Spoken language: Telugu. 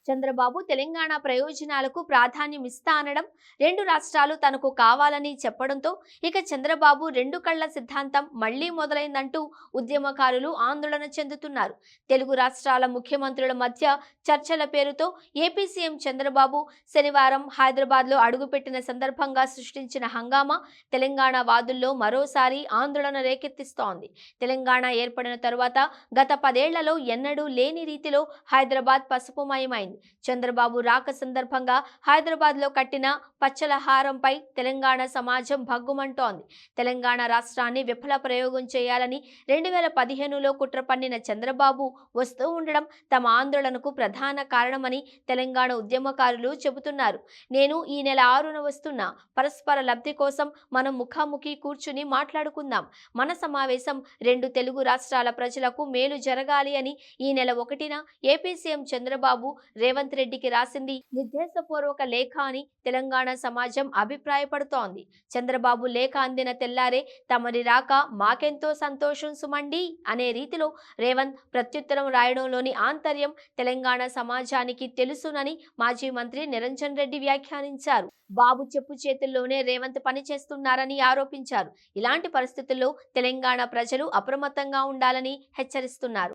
చంద్రబాబు తెలంగాణ ప్రయోజనాలకు ప్రాధాన్యం ఇస్తా అనడం, రెండు రాష్ట్రాలు తనకు కావాలని చెప్పడంతో ఇక చంద్రబాబు రెండు కళ్ల సిద్ధాంతం మళ్లీ మొదలైందంటూ ఉద్యమకారులు ఆందోళన చెందుతున్నారు. తెలుగు రాష్ట్రాల ముఖ్యమంత్రుల మధ్య చర్చల పేరుతో ఏపీ సీఎం చంద్రబాబు శనివారం హైదరాబాద్లో అడుగుపెట్టిన సందర్భంగా సృష్టించిన హంగామా తెలంగాణ వాదుల్లో మరోసారి ఆందోళన రేకెత్తిస్తోంది. తెలంగాణ ఏర్పడిన తరువాత గత 10 ఏళ్లలో ఎన్నడూ లేని రీతిలో హైదరాబాద్ పసుపుమయమైంది. చంద్రబాబు రాక సందర్భంగా హైదరాబాద్లో కట్టిన పచ్చల హారంపై తెలంగాణ సమాజం భగ్గుమంటోంది. తెలంగాణ రాష్ట్రాన్ని విఫల ప్రయోగం చేయాలని 2015లో కుట్ర పన్నిన చంద్రబాబు వస్తూ ఉండడం తమ ఆందోళనకు ప్రధాన కారణమని తెలంగాణ ఉద్యమకారులు చెబుతున్నారు. నేను ఈ నెల 6న వస్తున్నా. పరస్పర లబ్ధి కోసం మనం ముఖాముఖి కూర్చుని మాట్లాడుకుందాం. మన సమావేశం రెండు తెలుగు రాష్ట్రాల ప్రజలకు మేలు జరగాలి అని ఈ నెల 1న ఏపీ సీఎం చంద్రబాబు రేవంత్ రెడ్డికి రాసింది నిర్దేశపూర్వక లేఖ అని తెలంగాణ సమాజం అభిప్రాయపడుతోంది. చంద్రబాబు లేఖ అందిన తెల్లారే తమరి రాక మాకెంతో సంతోషం సుమండి అనే రీతిలో రేవంత్ ప్రత్యుత్తరం రాయడంలోని ఆంతర్యం తెలంగాణ సమాజానికి తెలుసునని మాజీ మంత్రి నిరంజన్ రెడ్డి వ్యాఖ్యానించారు. బాబు చెప్పు చేతుల్లోనే రేవంత్ పనిచేస్తున్నారని ఆరోపించారు. ఇలాంటి పరిస్థితుల్లో తెలంగాణ ప్రజలు అప్రమత్తంగా ఉండాలని హెచ్చరిస్తున్నారు.